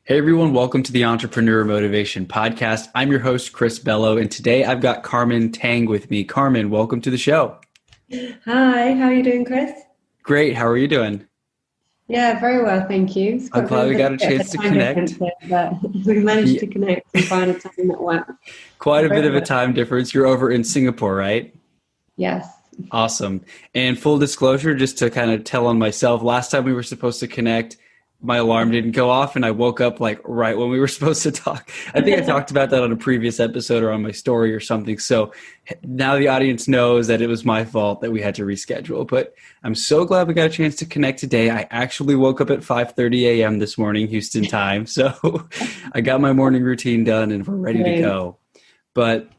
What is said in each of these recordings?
Hey everyone, welcome to the Entrepreneur Motivation Podcast. I'm your host, Chris Bello, and today I've got Karmen Tang with me. Karmen, welcome to the show. Hi, how are you doing, Chris? Great, how are you doing? Yeah, very well, thank you. It's I'm got a glad we got a bit of chance a to time difference connect. here, but we managed Yeah, to connect and find a time that works. quite a bit Very of a well. time difference. You're over in Singapore, right? Yes. Awesome. And full disclosure, just to kind of tell on myself, last time we were supposed to connect, my alarm didn't go off and I woke up like right when we were supposed to talk. I think I talked about that on a previous episode or on my story or something. So now the audience knows that it was my fault that we had to reschedule. But I'm so glad we got a chance to connect today. I actually woke up at 5:30 a.m. this morning, Houston time. So I got my morning routine done and we're ready to Brilliant. go. But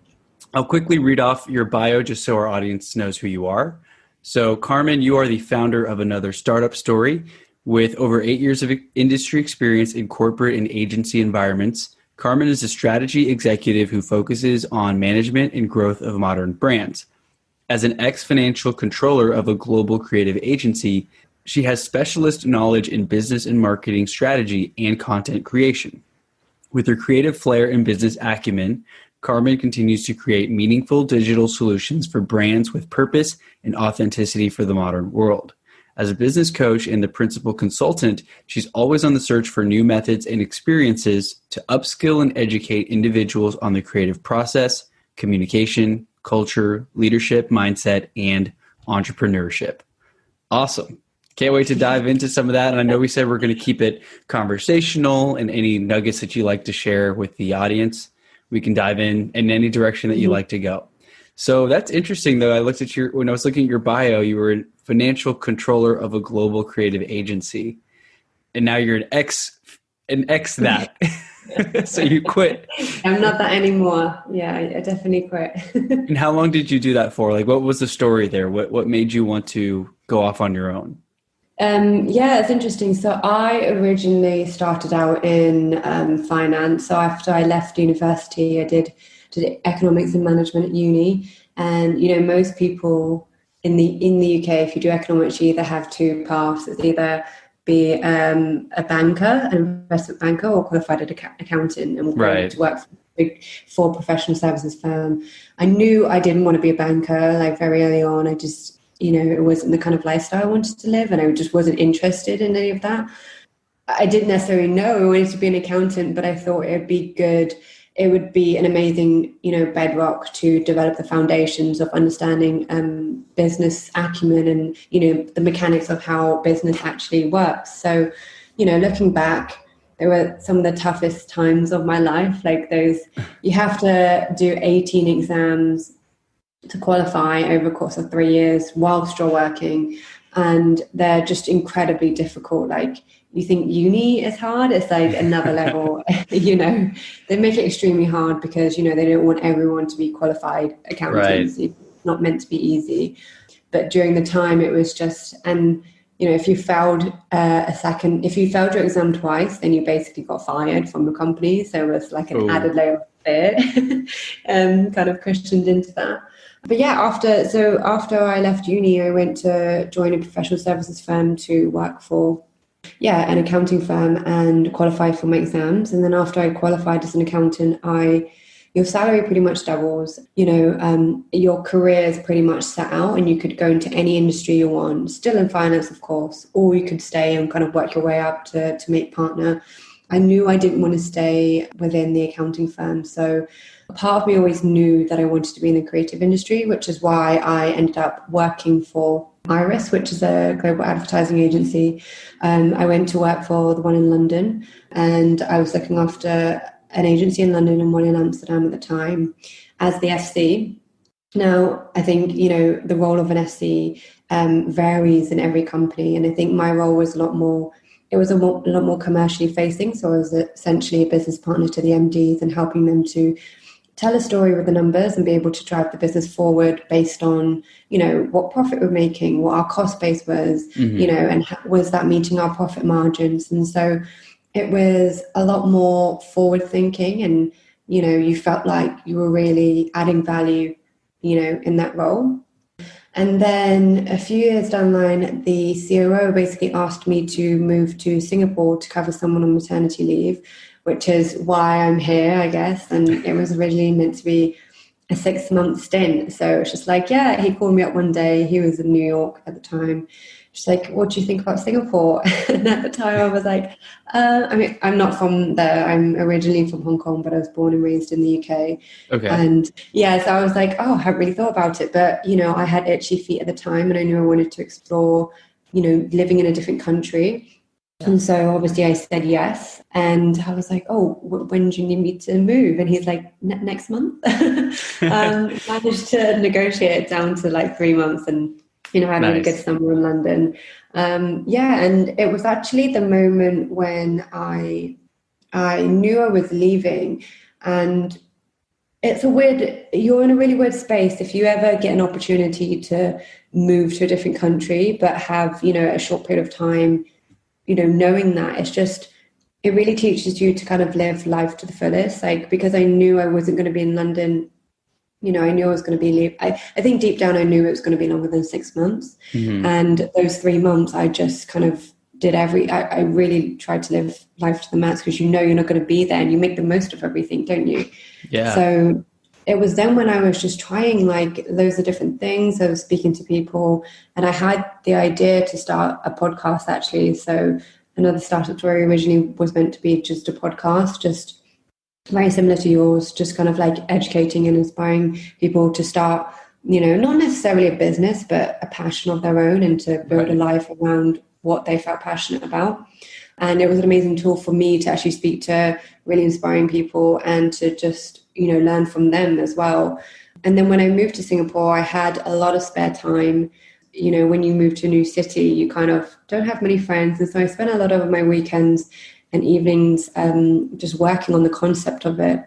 I'll quickly read off your bio just so our audience knows who you are. So, Karmen, you are the founder of Another Startup Story. With over 8 years of industry experience in corporate and agency environments, Karmen is a strategy executive who focuses on management and growth of modern brands. As an ex-financial controller of a global creative agency, she has specialist knowledge in business and marketing strategy and content creation. With her creative flair and business acumen, Karmen continues to create meaningful digital solutions for brands with purpose and authenticity for the modern world. As a business coach and the principal consultant, she's always on the search for new methods and experiences to upskill and educate individuals on the creative process, communication, culture, leadership, mindset, and entrepreneurship. Awesome. Can't wait to dive into some of that. And I know we said we're going to keep it conversational, and any nuggets that you like to share with the audience, we can dive in any direction that you Mhm. like to go. So that's interesting, though. When I was looking at your bio, you were a financial controller of a global creative agency, and now you're an ex that. So you quit. I'm not that anymore. Yeah, I definitely quit. And how long did you do that for? Like, what was the story there? What made you want to go off on your own? Yeah, it's interesting. So I originally started out in finance. So after I left university, I did economics and management at uni. And most people in the UK, if you do economics, you either have two paths. It's either be a banker, an investment banker, or qualified accountant, and go Right. to work for a big four professional services firm. I knew I didn't want to be a banker like very early on. I just it wasn't the kind of lifestyle I wanted to live, and I just wasn't interested in any of that. I didn't necessarily know I wanted to be an accountant, but I thought it would be good. It would be an amazing, bedrock to develop the foundations of understanding business acumen and, the mechanics of how business actually works. So, looking back, there were some of the toughest times of my life. Like those, you have to do 18 exams to qualify over a course of 3 years whilst you're working, and they're just incredibly difficult. Like, you think uni is hard, it's like another level. They make it extremely hard because they don't want everyone to be qualified Right. accountants. It's not meant to be easy, but during the time it was just. And if you failed if you failed your exam twice, then you basically got fired from the company. So it was like an Oh, added layer of fear kind of cushioned into that. But yeah, after I left uni, I went to join a professional services firm to work for, an accounting firm, and qualify for my exams. And then after I qualified as an accountant, your salary pretty much doubles. Your career is pretty much set out, and you could go into any industry you want, still in finance, of course, or you could stay and kind of work your way up to make partner. I knew I didn't want to stay within the accounting firm, so part of me always knew that I wanted to be in the creative industry, which is why I ended up working for Iris, which is a global advertising agency. I went to work for the one in London, and I was looking after an agency in London and one in Amsterdam at the time as the FC. Now, I think, the role of an FC varies in every company. And I think my role was a lot more commercially facing. So I was essentially a business partner to the MDs and helping them to tell a story with the numbers and be able to drive the business forward based on, what profit we're making, what our cost base was, and was that meeting our profit margins. And so it was a lot more forward thinking, and, you felt like you were really adding value, in that role. And then a few years down the line, the COO basically asked me to move to Singapore to cover someone on maternity leave, which is why I'm here, I guess. And it was originally meant to be a 6-month stint. So it's just like, yeah, he called me up one day. He was in New York at the time. She's like, what do you think about Singapore? And at the time I was like, I mean, I'm not from there. I'm originally from Hong Kong, but I was born and raised in the UK. Okay. And yeah, so I was like, oh, I haven't really thought about it. But, you know, I had itchy feet at the time and I knew I wanted to explore, you know, living in a different country. And so obviously I said yes. And I was like, oh, when do you need me to move? And he's like, next month. Managed to negotiate it down to like 3 months, and, you know, I had a really good summer in London. Yeah, and it was actually the moment when I knew I was leaving. And it's you're in a really weird space if you ever get an opportunity to move to a different country, but have, you know, a short period of time, you know, knowing that it really teaches you to kind of live life to the fullest. Like, because I knew I wasn't going to be in London, you know, I knew I was going to be I think deep down I knew it was going to be longer than 6 months. Mm-hmm. And those 3 months I just kind of did I really tried to live life to the max, because you know you're not going to be there and you make the most of everything, don't you? Yeah. So it was then when I was just trying like loads of different things. I was speaking to people, and I had the idea to start a podcast actually. So Another Startup Story originally was meant to be just a podcast, just very similar to yours, just kind of like educating and inspiring people to start, you know, not necessarily a business, but a passion of their own, and to build a life around what they felt passionate about. And it was an amazing tool for me to actually speak to really inspiring people and to just, you know, learn from them as well. And then when I moved to Singapore, I had a lot of spare time. You know, when you move to a new city, you kind of don't have many friends. And so I spent a lot of my weekends and evenings just working on the concept of it,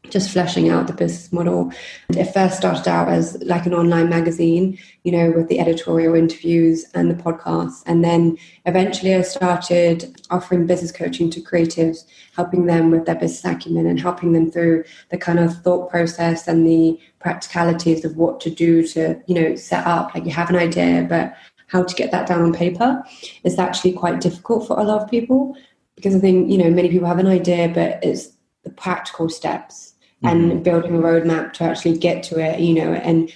just fleshing out the business model. It first started out as like an online magazine, you know, with the editorial interviews and the podcasts. And then eventually I started offering business coaching to creatives, helping them with their business acumen and helping them through the kind of thought process and the practicalities of what to do to, you know, set up. Like, you have an idea, but how to get that down on paper is actually quite difficult for a lot of people, because I think, you know, many people have an idea, but it's the practical steps and building a roadmap to actually get to it, you know, and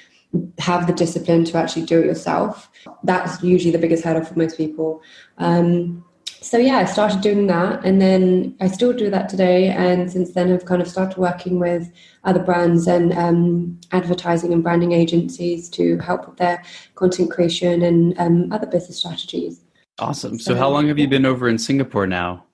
have the discipline to actually do it yourself. That's usually the biggest hurdle for most people. So yeah, I started doing that, and then I still do that today. And since then I've kind of started working with other brands and advertising and branding agencies to help with their content creation and other business strategies. Awesome. So how long have you been over in Singapore now?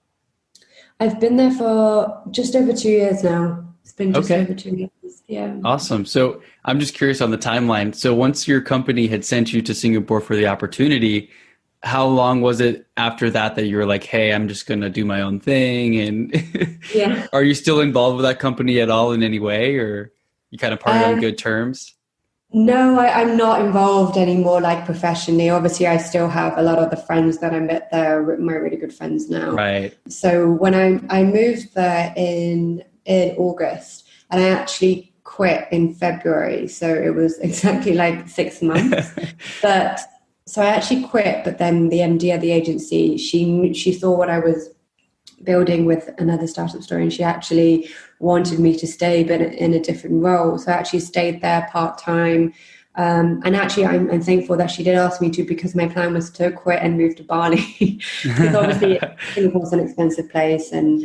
I've been there for just over 2 years now. It's been just over 2 years. Yeah. Awesome. So I'm just curious on the timeline. So once your company had sent you to Singapore for the opportunity, how long was it after that you were like, hey, I'm just going to do my own thing? And yeah. Are you still involved with that company at all in any way, or you kind of parted on good terms? No, I'm not involved anymore, like professionally. Obviously, I still have a lot of the friends that I met there, my really good friends now. Right. So when I moved there in August, and I actually quit in February. So it was exactly like 6 months. But so I actually quit, but then the MD of the agency, she saw what I was building with Another Startup Story, and she actually wanted me to stay, but in a different role. So I actually stayed there part-time. And actually, I'm thankful that she did ask me to, because my plan was to quit and move to Bali. Because obviously, Singapore's an expensive place, and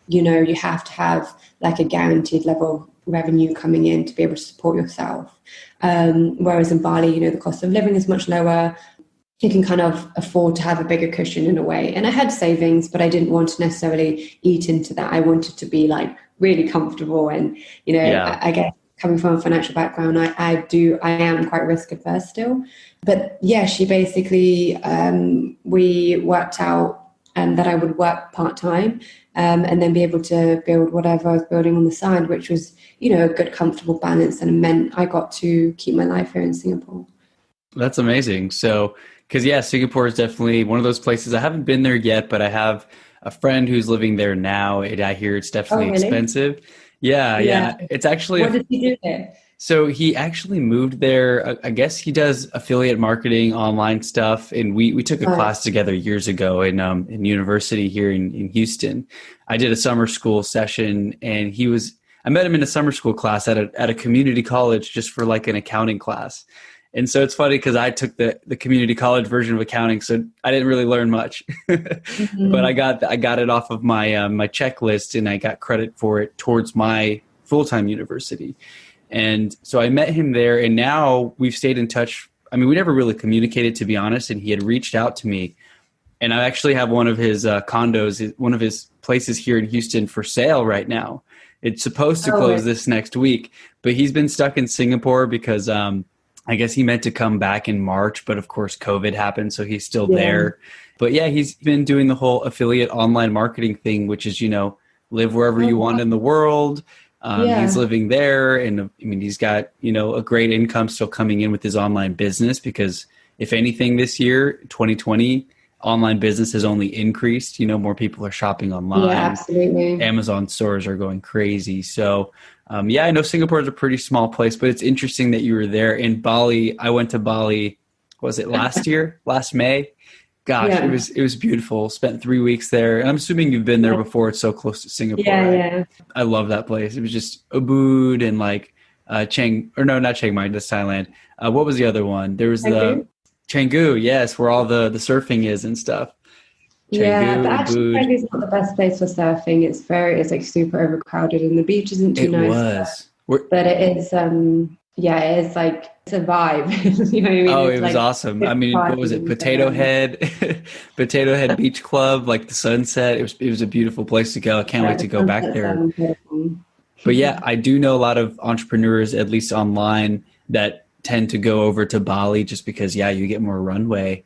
you know, you have to have like a guaranteed level of revenue coming in to be able to support yourself. Whereas in Bali, you know, the cost of living is much lower. You can kind of afford to have a bigger cushion in a way. And I had savings, but I didn't want to necessarily eat into that. I wanted to be like really comfortable. And, you know, I guess coming from a financial background, I am quite risk averse still. But yeah, she basically, we worked out that I would work part-time and then be able to build whatever I was building on the side, which was, you know, a good, comfortable balance, and it meant I got to keep my life here in Singapore. That's amazing. So, because Singapore is definitely one of those places. I haven't been there yet, but I have a friend who's living there now, and I hear it's definitely expensive. Yeah. It's actually what did you do there? So he actually moved there. I guess he does affiliate marketing, online stuff, and we took a Right. class together years ago in university here in Houston. I did a summer school session, and I met him in a summer school class at a community college just for like an accounting class. And so it's funny because I took the community college version of accounting, so I didn't really learn much, but Mhm. I got it off of my checklist, and I got credit for it towards my full-time university. And so I met him there, and now we've stayed in touch. I mean, we never really communicated, to be honest, and he had reached out to me. And I actually have one of his condos, one of his places here in Houston for sale right now. It's supposed to Oh, close this next week, but he's been stuck in Singapore because I guess he meant to come back in March, but of course COVID happened, so he's still yeah. there. But yeah, he's been doing the whole affiliate online marketing thing, which is, live wherever Oh, you wow. want in the world. He's Yeah. living there, and I mean, he's got, a great income still coming in with his online business because if anything this year, 2020, online business has only increased. More people are shopping Yeah, online. absolutely. Amazon stores are going crazy. So, yeah, I know Singapore is a pretty small place, but it's interesting that you were there. In Bali, I went to Bali, was it last year, last May? Gosh, it Yeah. was it was beautiful. Spent 3 weeks there, and I'm assuming you've been there Yeah. before. It's so close to Singapore, Yeah. right? Yeah. I love that place. It was just Ubud and like or no, not Chiang Mai, that's Thailand. What was the other one? There was the Canggu? Canggu, yes, where all the surfing is and stuff. Yeah, but Canggu, actually, Ubud. Canggu's not the best place for surfing. It's like super overcrowded, and the beach isn't too It nice. was. We're, But it is, yeah, it is like it's a vibe. You know what I mean? oh, It's it was like awesome. I it's mean, what was it? partying, but Potato Head, Potato Head Beach Club, like the sunset. It was a beautiful place to go. I can't yeah, wait the to go back sunsets there. are incredible. But yeah, I do know a lot of entrepreneurs, at least online, that tend to go over to Bali just because, yeah, you get more runway.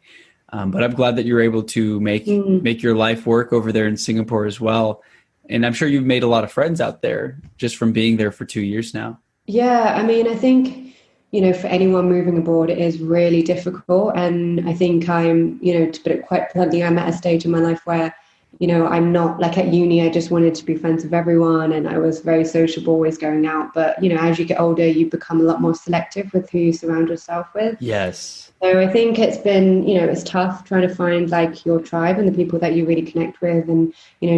But I'm glad that you're able to make Mm. make your life work over there in Singapore as well. And I'm sure you've made a lot of friends out there just from being there for 2 years now. Yeah, I mean, I think, for anyone moving abroad, it is really difficult. And I think to put it quite bluntly, I'm at a stage in my life where, I'm not like at uni, I just wanted to be friends with everyone and I was very sociable, always going out. But, as you get older, you become a lot more selective with who you surround yourself with. Yes. So I think it's been, it's tough trying to find like your tribe and the people that you really connect with and,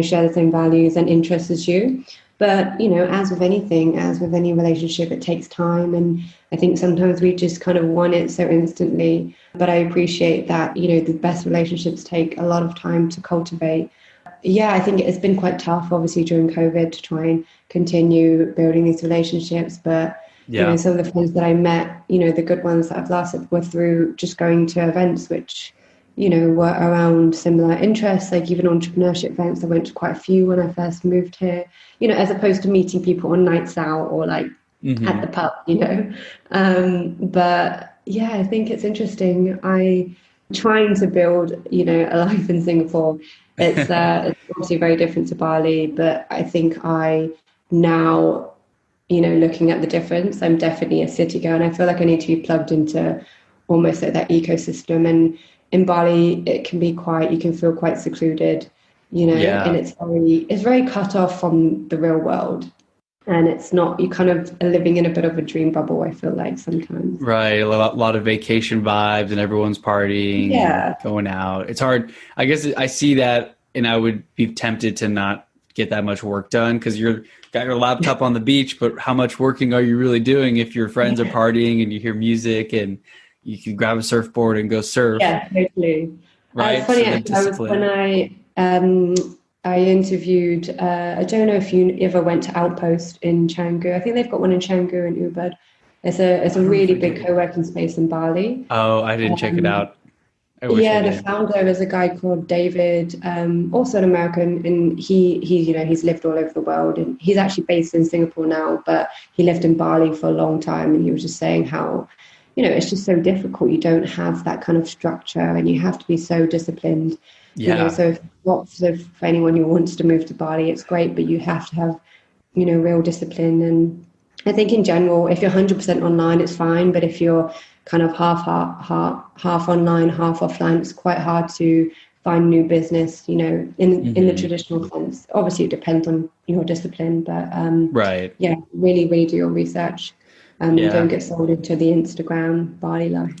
share the same values and interests as you. But, as with anything, as with any relationship, it takes time. And I think sometimes we just kind of want it so instantly. But I appreciate that, the best relationships take a lot of time to cultivate. Yeah, I think it's been quite tough, obviously, during COVID to try and continue building these relationships. But, Yeah. some of the friends that I met, the good ones that I've lasted were through just going to events which, were around similar interests, like even entrepreneurship events. I went to quite a few when I first moved here, as opposed to meeting people on nights out or like at the Hmm. pub. But yeah, I think it's interesting. I trying to build, a life in Singapore. It's obviously very different to Bali, but I think I now, looking at the difference, I'm definitely a city girl, and I feel like I need to be plugged into almost like that ecosystem. And in Bali, it can be you can feel quite secluded, and Yeah. it's very cut off from the real world. And it's not, you kind of are living in a bit of a dream bubble, I feel like sometimes. Right. A lot of vacation vibes and everyone's partying and Yeah. going out. It's hard. I guess I see that and I would be tempted to not get that much work done because you're got your laptop on the beach, but how much working are you really doing if your friends are partying and you hear music and you can grab a surfboard and go surf, Yeah, totally. It's right? funny So the actually. I was when discipline. I interviewed. I don't know if you ever went to Outpost in Canggu. I think they've got one in Canggu and Ubud. It's I a don't know if really I big did. co-working space in Bali. Oh, I didn't check it Um, out. I wish I yeah, the did. founder is a guy called David, also an American, and he's lived all over the world, and he's actually based in Singapore now, but he lived in Bali for a long time, and he was just saying how, it's just so difficult. You don't have that kind of structure, and you have to be so disciplined. Yeah. So for anyone who wants to move to Bali, it's great, but you have to have, real discipline. And I think in general, if you're 100% online, it's fine. But if you're kind of half online, half offline, it's quite hard to find new business, in the Hmm. traditional sense. Obviously, it depends on your discipline, but Right. yeah, really, really do your research. Don't get sold into the Instagram Bali life.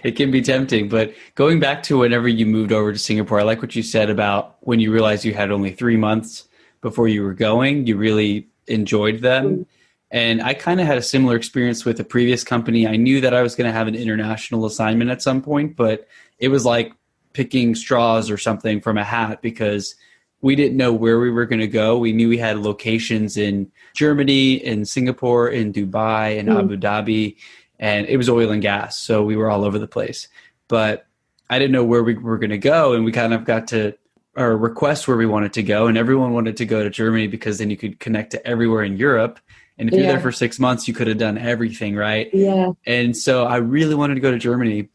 It can be tempting, but going back to whenever you moved over to Singapore, I like what you said about when you realized you had only 3 months before you were going, you really enjoyed them. And I kind of had a similar experience with a previous company. I knew that I was going to have an international assignment at some point, but it was like picking straws or something from a hat because we didn't know where we were going to go. We knew we had locations in Germany, in Singapore, in Dubai, in Abu Dhabi, and it was oil and gas. So we were all over the place. But I didn't know where we were going to go, and we kind of got to our request where we wanted to go, and everyone wanted to go to Germany because then you could connect to everywhere in Europe. And if you're there for 6 months, you could have done everything, right? Yeah. And so I really wanted to go to Germany,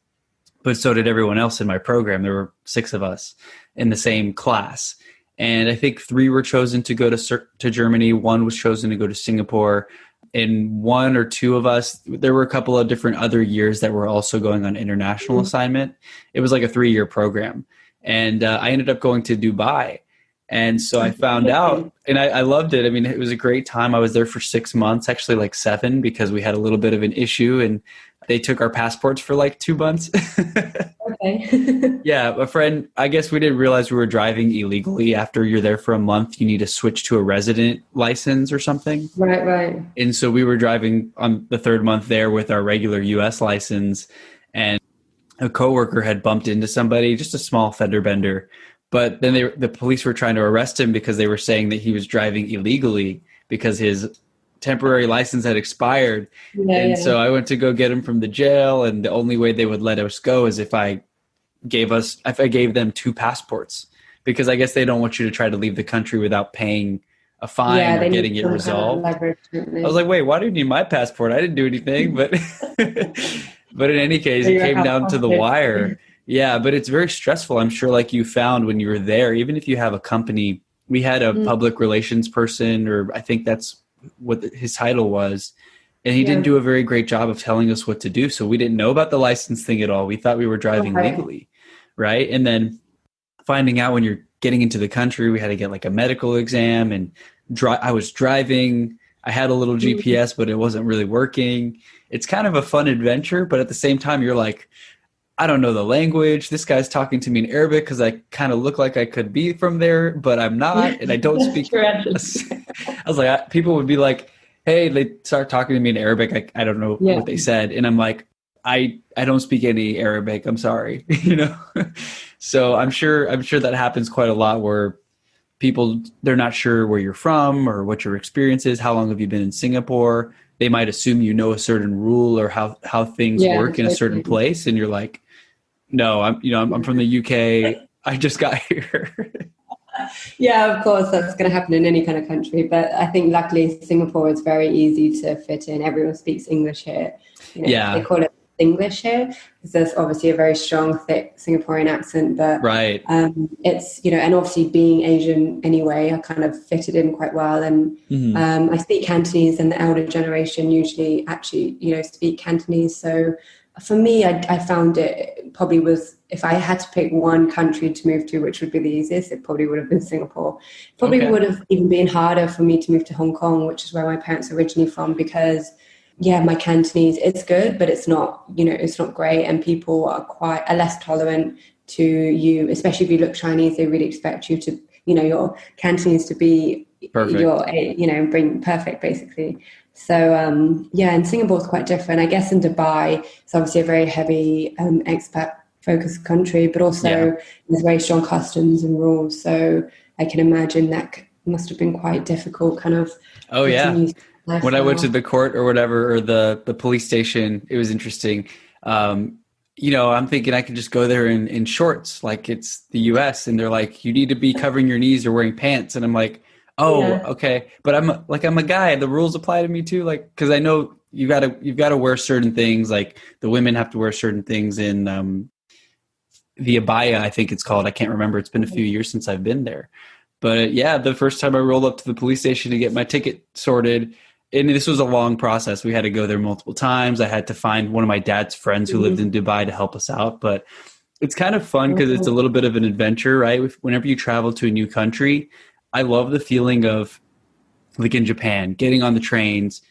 but so did everyone else in my program. There were 6 of us in the same class. And I think 3 were chosen to go to Germany. 1 was chosen to go to Singapore. And 1 or 2 of us, there were a couple of different other years that were also going on international assignment. It was like a 3-year program. And I ended up going to Dubai. And so I found out, and I loved it. I mean, it was a great time. I was there for 6 months, actually like 7, because we had a little bit of an issue and they took our passports for like 2 months. Okay. Yeah, a friend, I guess we didn't realize we were driving illegally. After you're there for a month, you need to switch to a resident license or something. Right. And so we were driving on the 3rd month there with our regular US license, and a coworker had bumped into somebody, just a small fender bender. But then the police were trying to arrest him because they were saying that he was driving illegally because his temporary license had expired. So I went to go get him from the jail, and the only way they would let us go is if I gave them 2 passports, because I guess they don't want you to try to leave the country without paying a fine or getting it resolved. I was like, wait, why do you need my passport? I didn't do anything. But but in any case, it came down to the wire. Yeah, but it's very stressful. I'm sure, like you found when you were there, even if you have a company, we had a public relations person, or I think that's what his title was. And he didn't do a very great job of telling us what to do. So we didn't know about the license thing at all. We thought we were driving legally. Right. And then finding out when you're getting into the country, we had to get like a medical exam, and I was driving. I had a little GPS, but it wasn't really working. It's kind of a fun adventure, but at the same time, you're like, I don't know the language. This guy's talking to me in Arabic because I kind of look like I could be from there, but I'm not, and I don't speak. I was like, people would be like, hey, they start talking to me in Arabic. I don't know what they said. And I'm like, I don't speak any Arabic. I'm sorry. So I'm sure that happens quite a lot where people, they're not sure where you're from or what your experience is. How long have you been in Singapore? They might assume you know a certain rule or how things work in a certain place. And you're like, no, I'm from the UK. I just got here. Yeah, of course, that's going to happen in any kind of country. But I think luckily Singapore is very easy to fit in. Everyone speaks English here. They call it English here because there's obviously a very strong, thick Singaporean accent. But it's, and obviously being Asian anyway, I kind of fitted in quite well. And I speak Cantonese, and the elder generation usually actually, speak Cantonese. So for me, I found it probably was, if I had to pick one country to move to, which would be the easiest, it probably would have been Singapore. Probably would have even been harder for me to move to Hong Kong, which is where my parents are originally from, because my Cantonese, it's good, but it's not, it's not great. And people are less tolerant to you, especially if you look Chinese. They really expect you to, your Cantonese to be perfect. Bring perfect, basically. So, and Singapore is quite different. I guess in Dubai, it's obviously a very heavy expat-focused country, but also there's very strong customs and rules. So I can imagine that must have been quite difficult, kind of. Oh, yeah. When I went to the court or whatever, or the police station, it was interesting. I'm thinking I could just go there in shorts, like it's the US, and they're like, you need to be covering your knees or wearing pants. And I'm like, okay. But I'm a guy. The rules apply to me too. Like, cause I know you've got to wear certain things. Like the women have to wear certain things in, the abaya, I think it's called. I can't remember. It's been a few years since I've been there, but the first time I rolled up to the police station to get my ticket sorted, and this was a long process. We had to go there multiple times. I had to find one of my dad's friends who lived in Dubai to help us out, but it's kind of fun because it's a little bit of an adventure, right? Whenever you travel to a new country, I love the feeling of, like in Japan, getting on the trains,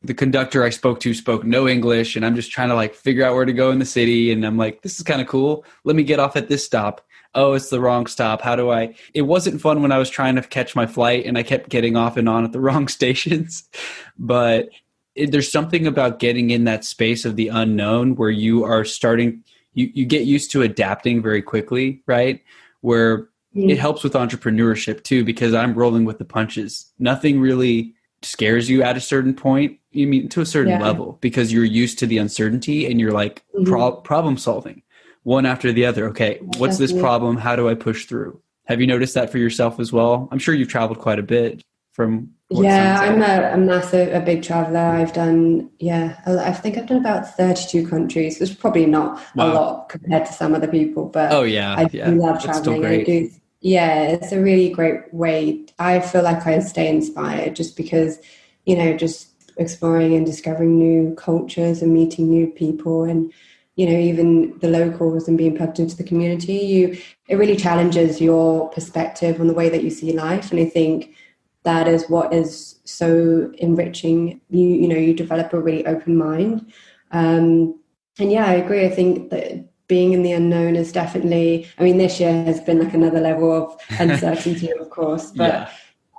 the conductor I spoke to spoke no English, and I'm just trying to like figure out where to go in the city. And I'm like, this is kind of cool. Let me get off at this stop. Oh, it's the wrong stop. How do I? It wasn't fun when I was trying to catch my flight and I kept getting off and on at the wrong stations. But there's something about getting in that space of the unknown where you are starting, you get used to adapting very quickly, right? Where it helps with entrepreneurship too, because I'm rolling with the punches. Nothing really scares you at a certain point. You mean to a certain level, because you're used to the uncertainty and you're like problem solving one after the other. Okay, what's this problem? How do I push through? Have you noticed that for yourself as well? I'm sure you've traveled quite a bit from what it sounds like. I'm a big traveler. I've done, I think I've done about 32 countries. It's probably not a lot compared to some other people, but I do love traveling. I do. Yeah, it's a really great way. I feel like I stay inspired just because, just exploring and discovering new cultures and meeting new people and, even the locals and being plugged into the community. It really challenges your perspective on the way that you see life. And I think that is what is so enriching. You develop a really open mind. And I agree. I think that being in the unknown is definitely, this year has been like another level of uncertainty, of course, but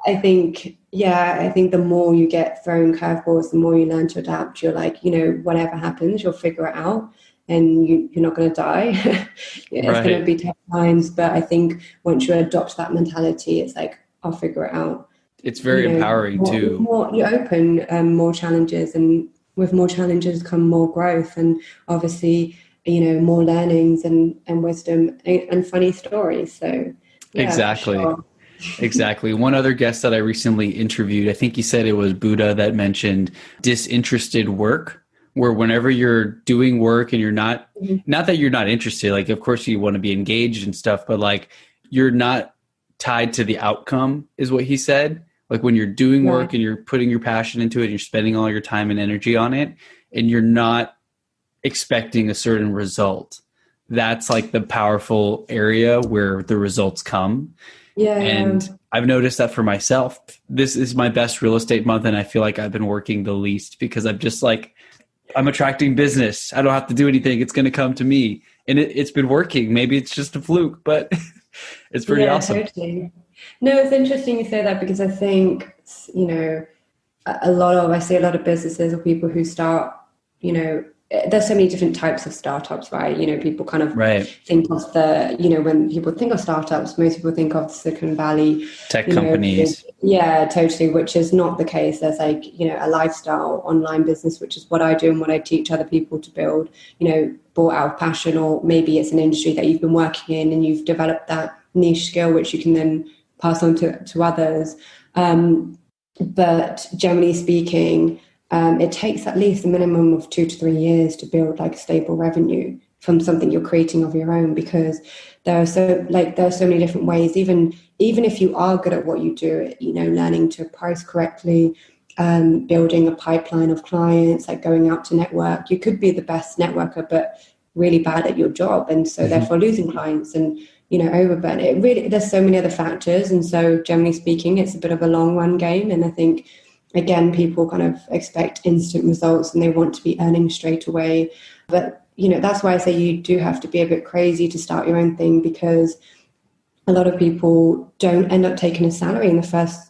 I think the more you get thrown curveballs, the more you learn to adapt. You're like, whatever happens, you'll figure it out and you're not going to die. It's going to be tough times, but I think once you adopt that mentality, it's like, I'll figure it out. It's very empowering too. You open more challenges, and with more challenges come more growth, and obviously, more learnings and wisdom and funny stories. So exactly. Sure. Exactly. One other guest that I recently interviewed, I think he said it was Buddha, that mentioned disinterested work, where whenever you're doing work and you're not that you're not interested, like of course you want to be engaged and stuff, but like you're not tied to the outcome, is what he said. Like when you're doing work and you're putting your passion into it and you're spending all your time and energy on it and you're not expecting a certain result, that's like the powerful area where the results come. And I've noticed that for myself. This is my best real estate month, and I feel like I've been working the least because I'm just like, I'm attracting business. I don't have to do anything. It's going to come to me. And it's been working. Maybe it's just a fluke, but it's pretty awesome. Totally. No, it's interesting you say that, because I think, I see a lot of businesses or people who start, there's so many different types of startups, right? People kind of think of when people think of startups, most people think of Silicon Valley tech companies. Yeah, totally, which is not the case. There's like, a lifestyle online business, which is what I do and what I teach other people to build, bought out of passion, or maybe it's an industry that you've been working in and you've developed that niche skill, which you can then pass on to others. But generally speaking, it takes at least a minimum of 2 to 3 years to build like stable revenue from something you're creating of your own, because there are so many different ways. Even if you are good at what you do, learning to price correctly, building a pipeline of clients, like going out to network. You could be the best networker, but really bad at your job, and so therefore losing clients and overburn. There's so many other factors, and so generally speaking, it's a bit of a long run game. And I think, again, people kind of expect instant results and they want to be earning straight away. But, that's why I say you do have to be a bit crazy to start your own thing, because a lot of people don't end up taking a salary in the first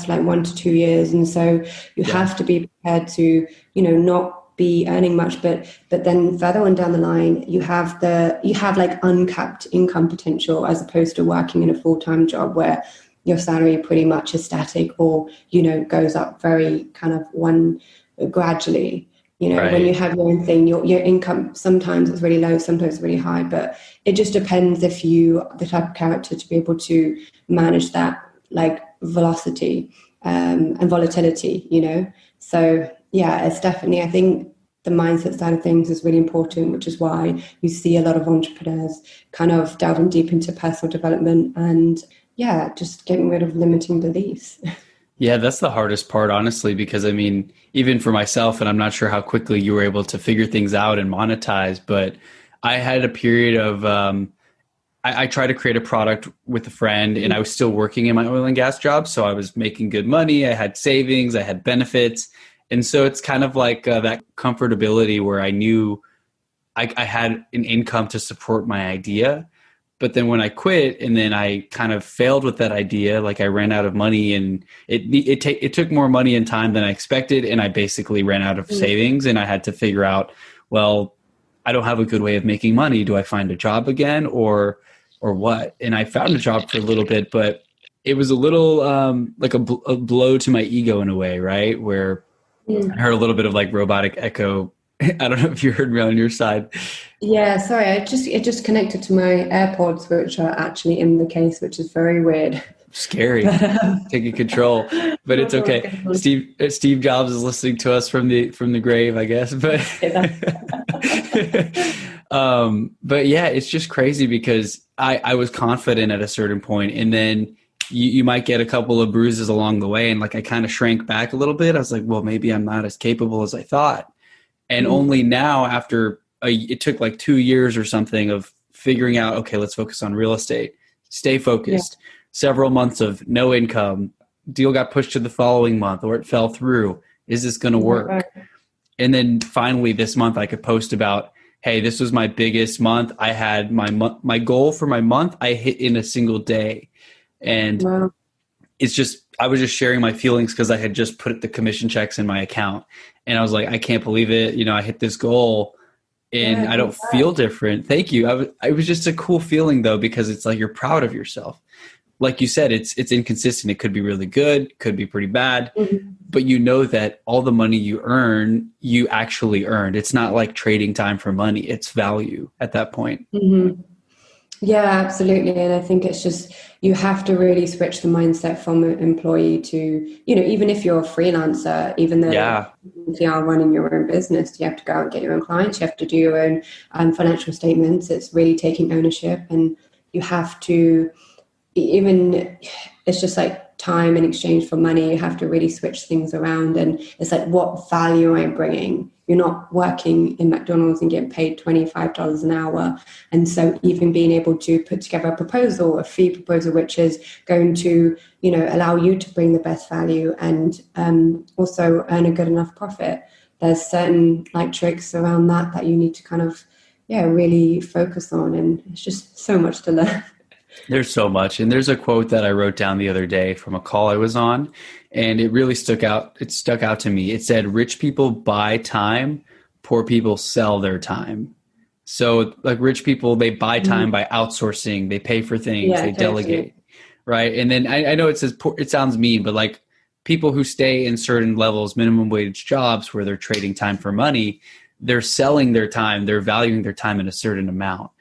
like 1 to 2 years. And so you have to be prepared to, not be earning much, but then further on down the line, you have like uncapped income potential, as opposed to working in a full-time job where your salary pretty much is static, or goes up very kind of gradually. When you have your own thing, your income sometimes is really low, sometimes it's really high, but it just depends if you the type of character to be able to manage that like velocity and volatility. So it's definitely, I think the mindset side of things is really important, which is why you see a lot of entrepreneurs kind of delving deep into personal development and just getting rid of limiting beliefs. Yeah, that's the hardest part, honestly, because even for myself, and I'm not sure how quickly you were able to figure things out and monetize, but I had a period of, I tried to create a product with a friend, and I was still working in my oil and gas job. So I was making good money. I had savings, I had benefits, And so it's kind of like that comfortability where I knew I had an income to support my idea. But then when I quit and then I kind of failed with that idea, like I ran out of money, and it took more money and time than I expected. And I basically ran out of savings, and I had to figure out, well, I don't have a good way of making money. Do I find a job again or what? And I found a job for a little bit, but it was a little like a blow to my ego in a way, right? Where I heard a little bit of like robotic echo. I don't know if you heard me on your side. Yeah, sorry, it just connected to my AirPods, which are actually in the case, which is very weird. Scary. Taking control, but it's okay. Steve Jobs is listening to us from the grave, I guess. But but yeah, it's just crazy because I was confident at a certain point, and then you might get a couple of bruises along the way, and like I kind of shrank back a little bit. I was like, well, maybe I'm not as capable as I thought. And only now, after it took like 2 years or something of figuring out, okay, let's focus on real estate, stay focused. Yeah. Several months of no income, deal got pushed to the following month, or it fell through. Is this going to work? Right. And then finally this month I could post about, hey, this was my biggest month. I had my goal for my month I hit in a single day. And wow. It's just, I was just sharing my feelings because I had just put the commission checks in my account. And I was like, I can't believe it. You know, I hit this goal and I don't feel different. Thank you. It was just a cool feeling though, because it's like you're proud of yourself. Like you said, it's inconsistent. It could be really good, could be pretty bad, but you know that all the money you earn, you actually earned. It's not like trading time for money. It's value at that point. Mm-hmm. Yeah, absolutely. And I think it's just, you have to really switch the mindset from an employee to, you know, even if you're a freelancer, even though you are running your own business, you have to go out and get your own clients, you have to do your own financial statements. It's really taking ownership, and you have to, even, it's just like time in exchange for money. You have to really switch things around. And it's like, what value am I bringing? You're not working in McDonald's and getting paid $25 an hour. And so even being able to put together a proposal, a fee proposal, which is going to, you know, allow you to bring the best value and also earn a good enough profit. There's certain like tricks around that you need to kind of, really focus on. And it's just so much to learn. There's so much. And there's a quote that I wrote down the other day from a call I was on, and it really stuck out. It stuck out to me. It said, rich people buy time, poor people sell their time. So like rich people, they buy time by outsourcing, they pay for things, they delegate. Right. And then I know it says, it sounds mean, but like people who stay in certain levels, minimum wage jobs where they're trading time for money, they're selling their time, they're valuing their time in a certain amount.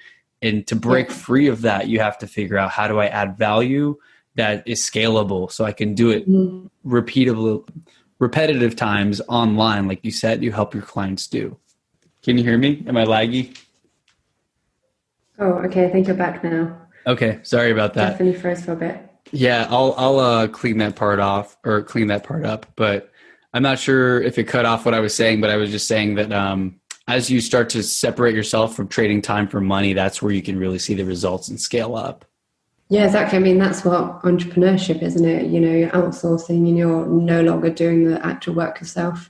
And to break free of that, you have to figure out, how do I add value that is scalable so I can do it repetitive times online, like you said, you help your clients do. Can you hear me? Am I laggy? Oh, okay. I think you're back now. Okay. Sorry about that. Definitely froze for a bit. Yeah, I'll clean that part off, or clean that part up. But I'm not sure if it cut off what I was saying, but I was just saying that as you start to separate yourself from trading time for money, that's where you can really see the results and scale up. Yeah, exactly. I mean, that's what entrepreneurship, isn't it? You know, you're outsourcing and you're no longer doing the actual work yourself.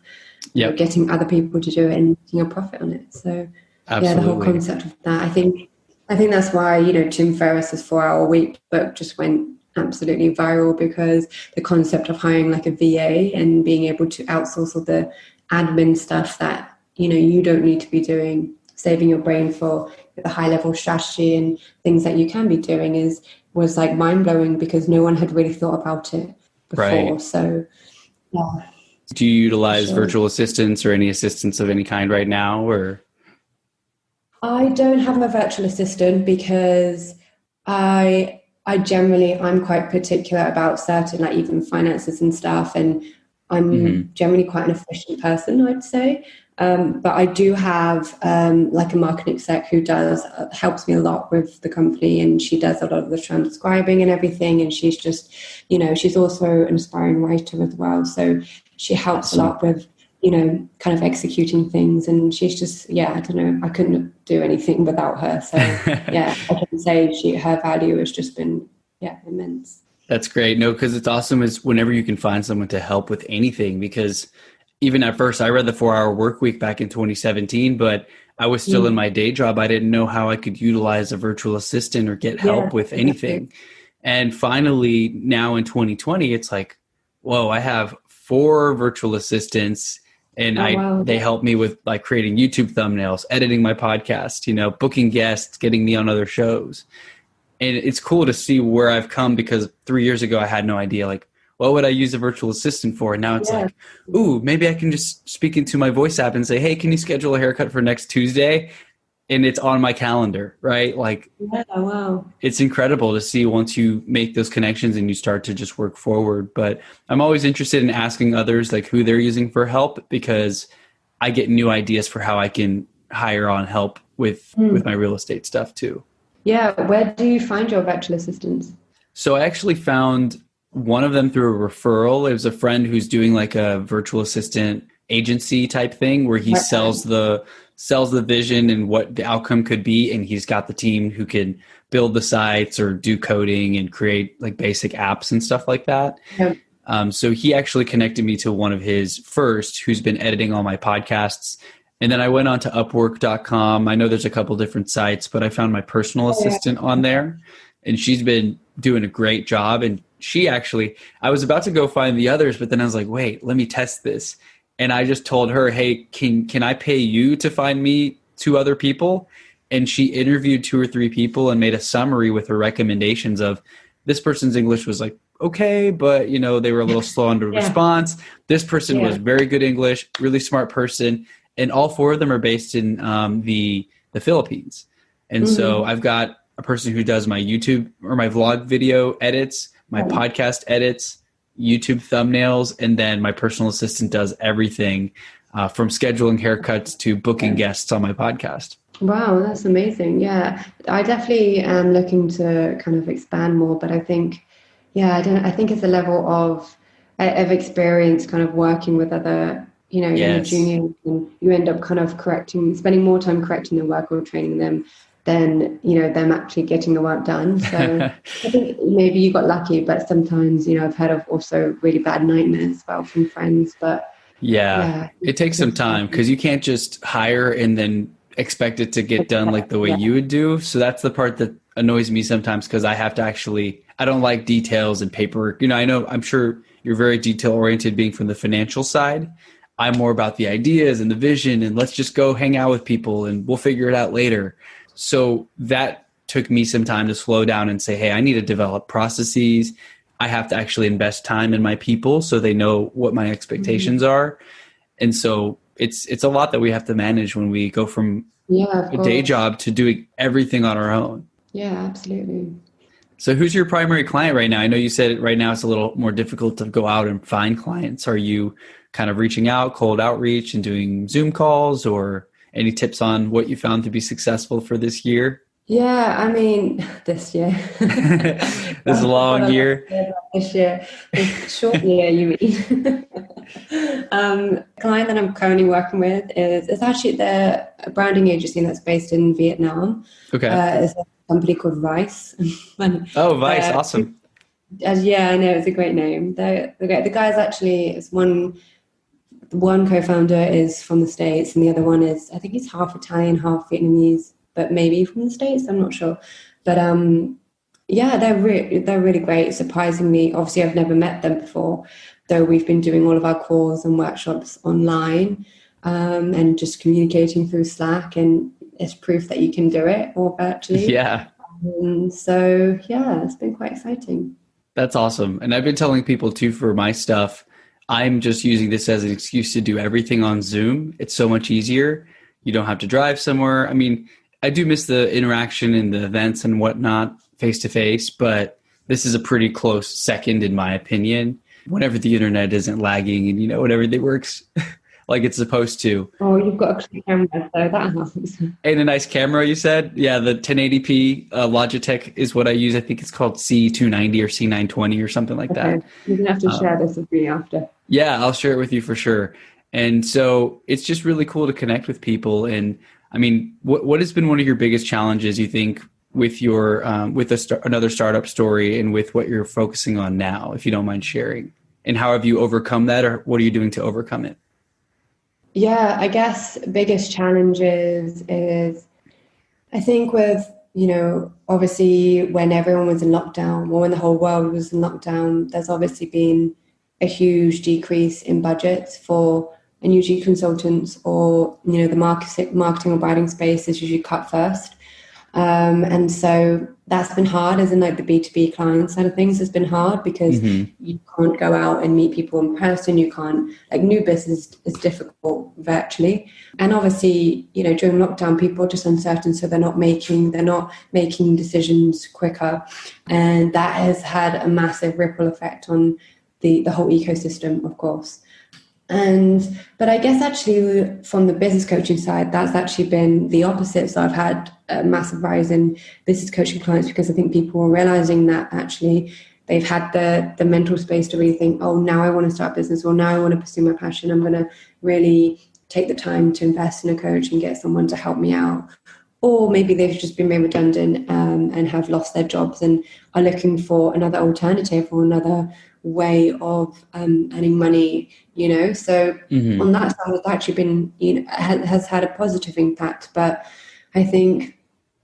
You're getting other people to do it and making a profit on it. So absolutely. The whole concept of that. I think that's why, you know, Tim Ferriss's 4-Hour Week book just went absolutely viral, because the concept of hiring like a VA and being able to outsource all the admin stuff that, you know, you don't need to be doing, saving your brain for the high level strategy and things that you can be doing was like mind blowing, because no one had really thought about it before. Right. So, yeah. Do you utilize virtual assistants or any assistants of any kind right now, or? I don't have a virtual assistant because I'm quite particular about certain, like even finances and stuff. And I'm generally quite an efficient person, I'd say. But I do have like a marketing exec who helps me a lot with the company, and she does a lot of the transcribing and everything. And she's just, you know, she's also an aspiring writer as well. So she helps a lot with, you know, kind of executing things. And she's just, I don't know, I couldn't do anything without her. So I can say her value has just been, immense. That's great. No, because it's awesome is whenever you can find someone to help with anything, because even at first, I read the 4 Hour Work Week back in 2017, but I was still in my day job. I didn't know how I could utilize a virtual assistant or get help with Exactly. anything. And finally, now in 2020, it's like, whoa, I have 4 virtual assistants, and Oh wow. they help me with like creating YouTube thumbnails, editing my podcast, booking guests, getting me on other shows. And it's cool to see where I've come, because 3 years ago I had no idea, like, what would I use a virtual assistant for? And now it's Yeah. like, ooh, maybe I can just speak into my voice app and say, hey, can you schedule a haircut for next Tuesday? And it's on my calendar, right? Like, Yeah. Wow. it's incredible to see once you make those connections and you start to just work forward. But I'm always interested in asking others like who they're using for help, because I get new ideas for how I can hire on help with my real estate stuff too. Yeah. Where do you find your virtual assistants? So I actually found one of them through a referral. It was a friend who's doing like a virtual assistant agency type thing where he sells the vision and what the outcome could be, and he's got the team who can build the sites or do coding and create like basic apps and stuff like that. Yeah. So he actually connected me to one of his first, who's been editing all my podcasts. And then I went on to Upwork.com. I know there's a couple different sites, but I found my personal assistant on there, and she's been doing a great job. And I was about to go find the others, but then I was like, wait, let me test this. And I just told her, hey, can I pay you to find me 2 other people? And she interviewed 2 or 3 people and made a summary with her recommendations of, this person's English was like, okay, but they were a little slow on the response. This person was very good English, really smart person. And all 4 of them are based in the Philippines. And so I've got a person who does my YouTube or my vlog video edits, my podcast edits, YouTube thumbnails, and then my personal assistant does everything from scheduling haircuts to booking guests on my podcast. Wow, that's amazing. Yeah, I definitely am looking to kind of expand more, but I think, I think it's a level of experience kind of working with other, younger juniors, and you end up kind of spending more time correcting their work or training them than, them actually getting the work done. So I think maybe you got lucky, but sometimes, I've heard of also really bad nightmares as well from friends, but it takes some time, because you can't just hire and then expect it to get done like the way you would do. So that's the part that annoys me sometimes, because I have to I don't like details and paperwork. I'm sure you're very detail oriented being from the financial side. I'm more about the ideas and the vision, and let's just go hang out with people and we'll figure it out later. So that took me some time to slow down and say, hey, I need to develop processes. I have to actually invest time in my people so they know what my expectations are. And so it's a lot that we have to manage when we go from a day job to doing everything on our own. Yeah, absolutely. So who's your primary client right now? I know you said right now it's a little more difficult to go out and find clients. Are you kind of reaching out, cold outreach, and doing Zoom calls, or any tips on what you found to be successful for this year? Yeah, I mean, this year. This is a long year. This year. This short year, you mean. Client that I'm currently working with is actually a branding agency that's based in Vietnam. Okay. It's a company called Vice. Oh, Vice. Awesome. Yeah, I know. It's a great name. The guy's actually, it's one co-founder is from the States, and the other one is, I think he's half Italian, half Vietnamese, but maybe from the States. I'm not sure. But they're really great. Surprisingly, obviously, I've never met them before, though we've been doing all of our calls and workshops online and just communicating through Slack, and it's proof that you can do it all virtually. Yeah. So it's been quite exciting. That's awesome. And I've been telling people too, for my stuff, I'm just using this as an excuse to do everything on Zoom. It's so much easier. You don't have to drive somewhere. I mean, I do miss the interaction and the events and whatnot face to face, but this is a pretty close second in my opinion. Whenever the internet isn't lagging and when everything works like it's supposed to. Oh, you've got a clear camera, so that helps. And a nice camera, you said? Yeah, the 1080p Logitech is what I use. I think it's called C290 or C920 or something like that. You're going to have to share this with me after. Yeah, I'll share it with you for sure. And so it's just really cool to connect with people. And I mean, what has been one of your biggest challenges, you think, with your another startup story and with what you're focusing on now, if you don't mind sharing? And how have you overcome that, or what are you doing to overcome it? Yeah, I guess biggest challenges is I think with, obviously when everyone was in lockdown or when the whole world was in lockdown, there's obviously been a huge decrease in budgets for, and usually consultants or, the marketing or branding space is usually cut first. And so that's been hard, as in like the B2B client side of things has been hard because Mm-hmm. you can't go out and meet people in person. You can't, like new business is difficult virtually. And obviously, during lockdown, people are just uncertain. So they're not making decisions quicker. And that has had a massive ripple effect on the whole ecosystem, of course. But I guess actually from the business coaching side, that's actually been the opposite. So I've had a massive rise in business coaching clients because I think people are realizing that actually they've had the mental space to really think, oh, now I want to start a business, or now I want to pursue my passion. I'm going to really take the time to invest in a coach and get someone to help me out. Or maybe they've just been made redundant and have lost their jobs and are looking for another alternative or another way of earning money, So Mm-hmm. on that side, it's actually been, has had a positive impact. But I think,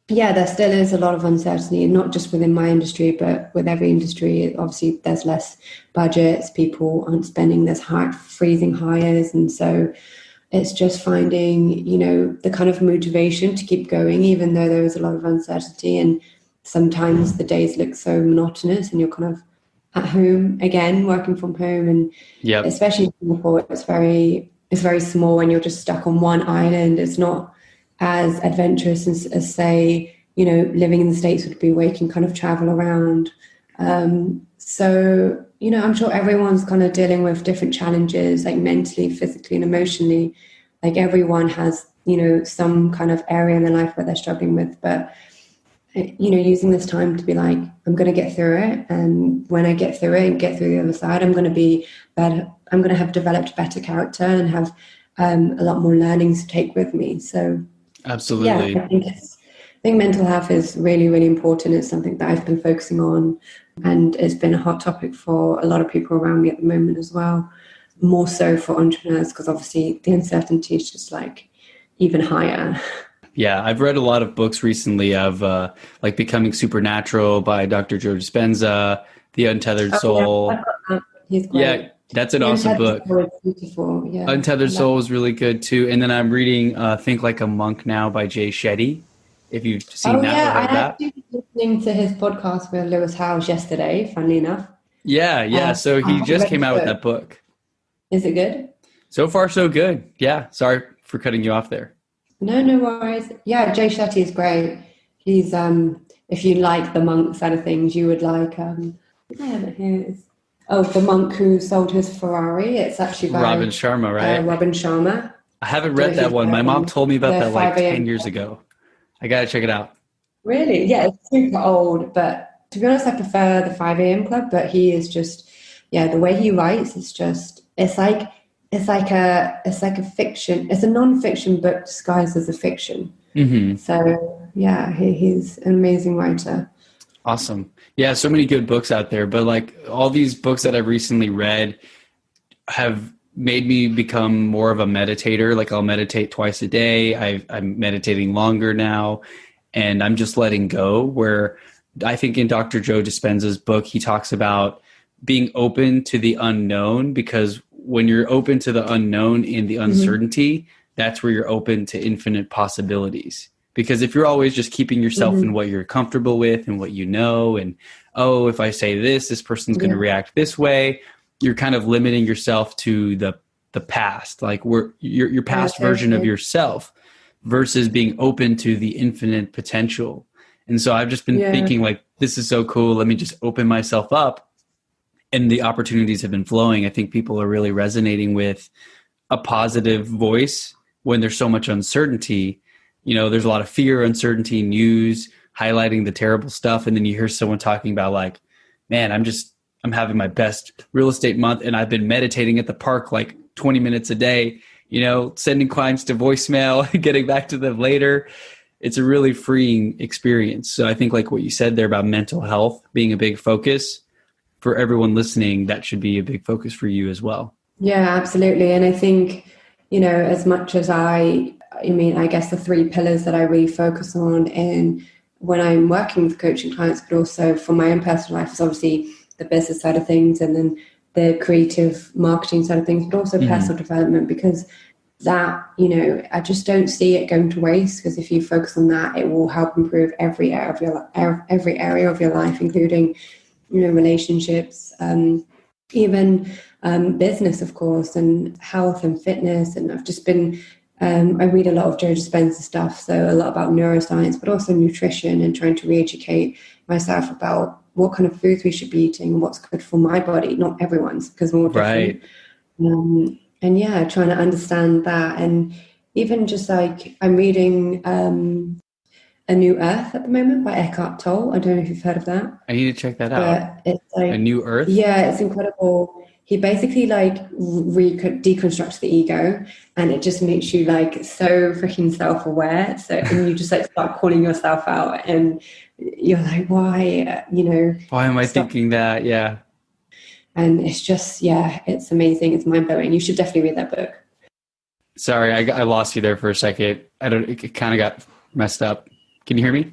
yeah, there still is a lot of uncertainty, not just within my industry, but with every industry. Obviously, there's less budgets, people aren't spending, there's freezing hires. And so it's just finding, the kind of motivation to keep going, even though there is a lot of uncertainty. And sometimes the days look so monotonous and you're kind of at home again, working from home. And Yep. especially in Singapore, it's very small and you're just stuck on one island. It's not as adventurous as say, living in the States would be, where you can kind of travel around. So, I'm sure everyone's kind of dealing with different challenges, like mentally, physically, and emotionally. Like everyone has, some kind of area in their life where they're struggling with. But, using this time to be like, I'm going to get through it. And when I get through it and get through the other side, I'm going to be better. I'm going to have developed better character and have a lot more learnings to take with me. So, yeah, Absolutely. I think mental health is really, really important. It's something that I've been focusing on, and it's been a hot topic for a lot of people around me at the moment as well. More so for entrepreneurs, because obviously the uncertainty is just like even higher. Yeah, I've read a lot of books recently of like Becoming Supernatural by Dr. Joe Dispenza, The Untethered Oh yeah, Soul. I've got that. He's Yeah, great. that's an The awesome Untitled book. Chapter is beautiful. Yeah, I Untethered love Soul it. is really good too. And then I'm reading Think Like a Monk now by Jay Shetty. If you've seen Oh that or yeah, heard of I that. actually was listening to his podcast with Lewis Howes yesterday. Funnily enough, Yeah, yeah. So I he haven't just read came his out with book. that book. Is it good? So far, so good. Yeah. Sorry for cutting you off there. No, no worries. Yeah, Jay Shetty is great. He's if you like the monk side of things, you would like I have it here. Oh, The Monk Who Sold His Ferrari. It's actually Robin by Sharma, right? Robin Sharma. I haven't Don't know read if that you've one. heard My mom him. told me about The that like 5 10 a.m. years ago. I got to check it out. Really? Yeah, it's super old, but to be honest, I prefer the 5 a.m. Club. But he is just, yeah, the way he writes is just, it's like a fiction. It's a non-fiction book disguised as a fiction. Hmm. So yeah, he's an amazing writer. Awesome. Yeah, so many good books out there, but like all these books that I've recently read have made me become more of a meditator. Like I'll meditate twice a day. I'm meditating longer now, and I'm just letting go. Where I think in Dr. Joe Dispenza's book, he talks about being open to the unknown, because when you're open to the unknown and the Hmm. uncertainty, that's where you're open to infinite possibilities. Because if you're always just keeping yourself in Hmm. what you're comfortable with and what you know, and oh, if I say this person's going to Yeah, react this way, you're kind of limiting yourself to the past, like where your yeah, past version of totally. yourself, versus being open to the infinite potential. And so I've just been Yeah, thinking like, this is so cool. Let me just open myself up, and the opportunities have been flowing. I think people are really resonating with a positive voice when there's so much uncertainty. There's a lot of fear, uncertainty, news highlighting the terrible stuff. And then you hear someone talking about like, man, I'm having my best real estate month and I've been meditating at the park like 20 minutes a day, sending clients to voicemail, getting back to them later. It's a really freeing experience. So I think like what you said there about mental health being a big focus for everyone listening, that should be a big focus for you as well. yeah, absolutely. And I think as much as I guess the three pillars that I really focus on in when I'm working with coaching clients, but also for my own personal life is obviously the business side of things, and then the creative marketing side of things, but also personal development, because that, I just don't see it going to waste, because if you focus on that, it will help improve every area of your life, including, relationships, even business, of course, and health and fitness. And I've just been, I read a lot of Joe Dispenza stuff, so a lot about neuroscience, but also nutrition, and trying to re-educate myself about what kind of foods we should be eating and what's good for my body, not everyone's, because we're all different. Right. And yeah, trying to understand that. And even just like I'm reading A New Earth at the moment by Eckhart Tolle. I don't know if you've heard of that. I need to check that out. But it's like A New Earth? Yeah, it's incredible. He basically like deconstructs the ego, and it just makes you like so freaking self-aware. So, and you just like start calling yourself out, and you're like, why, Why am I thinking that? Yeah. And it's just, it's amazing. It's mind-blowing. You should definitely read that book. Sorry, I lost you there for a second. It kind of got messed up. Can you hear me?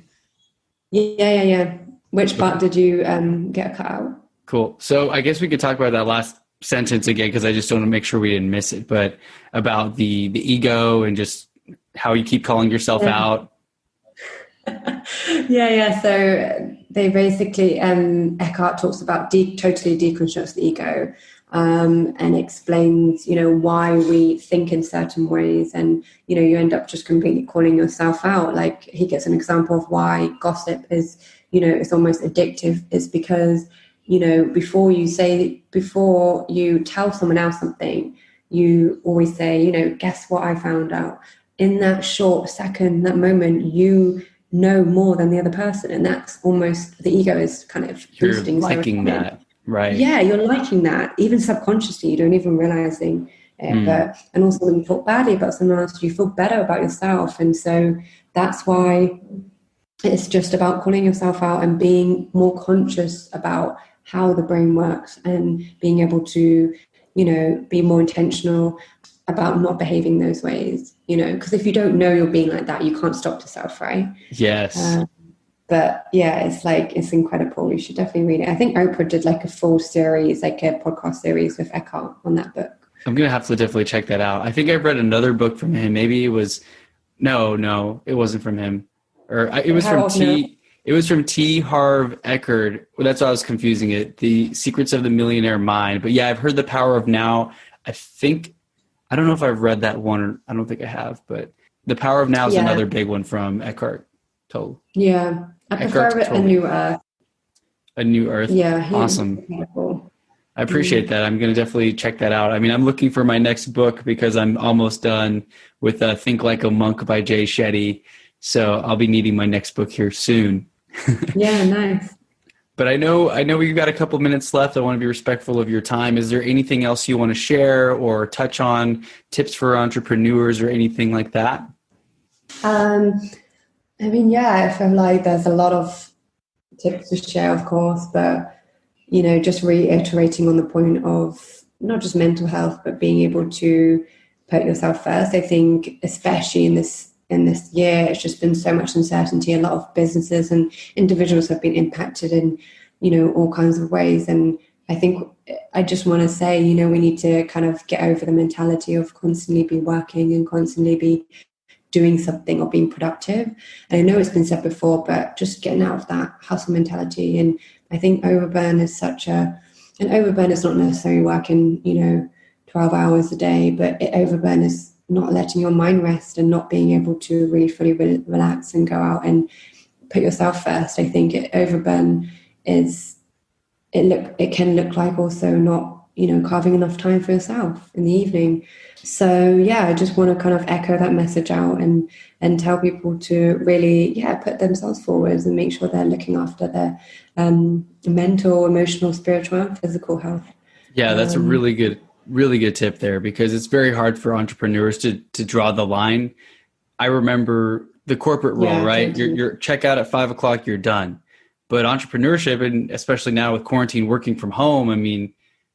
Yeah. Which part did you get cut out? Cool. So I guess we could talk about that last sentence again, because I just want to make sure we didn't miss it, but about the ego and just how you keep calling yourself out. Yeah. So they basically, Eckhart talks about totally deconstructs the ego, and explains, why we think in certain ways, and, you end up just completely calling yourself out. Like he gets an example of why gossip is, it's almost addictive, is because, before you tell someone else something, you always say, guess what I found out. In that short second, that moment, you know more than the other person, and that's almost the ego is kind of boosting. You're liking that, right? Yeah, you're liking that, even subconsciously, you don't even realizing it. But and also when you talk badly about someone else, you feel better about yourself, and so that's why it's just about calling yourself out and being more conscious about how the brain works, and being able to, be more intentional about not behaving those ways, because if you don't know you're being like that, you can't stop yourself, right? Yes. But yeah, it's incredible. You should definitely read it. I think Oprah did like a full series, like a podcast series with Eckhart on that book. I'm going to have to definitely check that out. I think I've read another book from him. Maybe it was, no, it wasn't from him. It was from T. Harv Eckert. Well, that's why I was confusing it. The Secrets of the Millionaire Mind. But yeah, I've heard The Power of Now. I don't know if I've read that one. I don't think I have, but The Power of Now is another big one from Eckhart Tolle. Yeah, I prefer A New Earth. A New Earth. Yeah, awesome. I appreciate that. I'm going to definitely check that out. I mean, I'm looking for my next book because I'm almost done with Think Like a Monk by Jay Shetty. So I'll be needing my next book here soon. Yeah, nice. But I know we've got a couple minutes left. I want to be respectful of your time. Is there anything else you want to share or touch on, tips for entrepreneurs or anything like that? I feel like there's a lot of tips to share, of course, but, just reiterating on the point of not just mental health, but being able to put yourself first. I think especially in this year, it's just been so much uncertainty. A lot of businesses and individuals have been impacted in, all kinds of ways. And I think I just want to say, we need to kind of get over the mentality of constantly be working and constantly be doing something or being productive. And I know it's been said before, but just getting out of that hustle mentality. And I think overburn is overburn is not necessarily working, 12 hours a day, but overburn is not letting your mind rest and not being able to really fully relax and go out and put yourself first. I think overburn it can look like also not, carving enough time for yourself in the evening. So yeah, I just want to kind of echo that message out and tell people to really, put themselves forwards and make sure they're looking after their mental, emotional, spiritual, and physical health. Yeah, that's a really good tip there, because it's very hard for entrepreneurs to draw the line. I remember the corporate role, right? Totally. You're check out at 5:00, you're done. But entrepreneurship, and especially now with quarantine, working from home, I mean,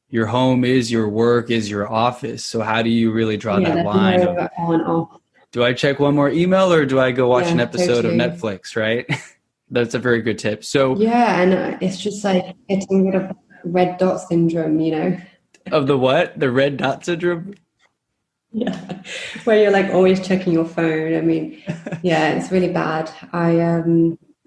your home is your work, is your office. So how do you really draw Yeah, that there's line of, no on off. do I check one more email or do I go watch an Yeah, episode of totally. Netflix, right? That's a very good tip. So Yeah, and it's just like getting rid of red dot syndrome, you know? of the what? The red dot syndrome? Yeah, where you're like always checking your phone. I mean, yeah, it's really bad. I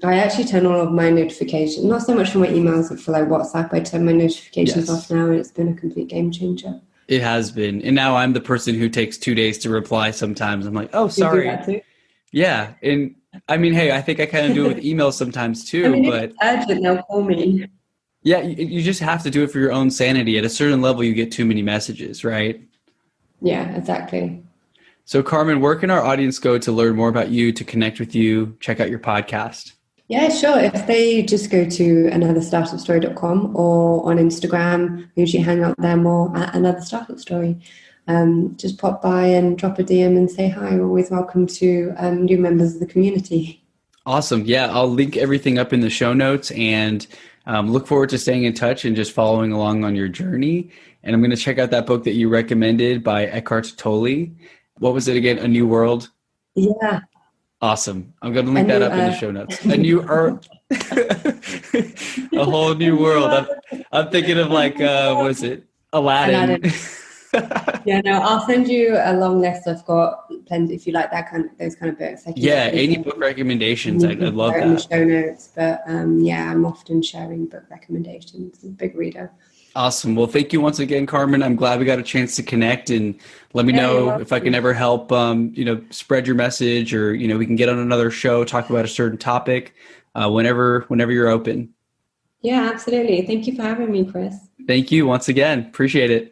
actually turn all of my notifications, not so much for my emails, but for like WhatsApp. I turn my notifications off Yes, now, and it's been a complete game changer. it has been. And now I'm the person who takes 2 days to reply sometimes. I'm like, oh, You do sorry. that too? Yeah. And I mean, hey, I think I kind of do it with emails sometimes I too, mean, if it's but urgent, they'll call me. yeah, you just have to do it for your own sanity. At a certain level, you get too many messages, right? Yeah, exactly. So, Carmen, where can our audience go to learn more about you, to connect with you, check out your podcast? Yeah, sure. If they just go to anotherstartupstory.com or on Instagram, I usually hang out there more at Another Startup Story. Just pop by and drop a DM and say hi. We're always welcome to new members of the community. Awesome. Yeah, I'll link everything up in the show notes and look forward to staying in touch and just following along on your journey. And I'm going to check out that book that you recommended by Eckhart Tolle. What was it again? A New World? Yeah, Awesome. I'm going to a link that new up in the earth. show notes. A new earth. A whole new A new world. earth. I'm thinking of like, what is it? Aladdin. Aladdin. Yeah, no, I'll send you a long list. I've got plenty if you like that kind of those kind of books. I can Yeah, any definitely book recommendations. you I'd can love share it in the that. show notes. But yeah, I'm often sharing book recommendations. I'm a big reader. Awesome. Well, thank you once again, Carmen. I'm glad we got a chance to connect, and let me Yeah, you're know if I can welcome. ever help, spread your message, or, we can get on another show, talk about a certain topic, whenever you're open. Yeah, absolutely. Thank you for having me, Chris. Thank you once again. Appreciate it.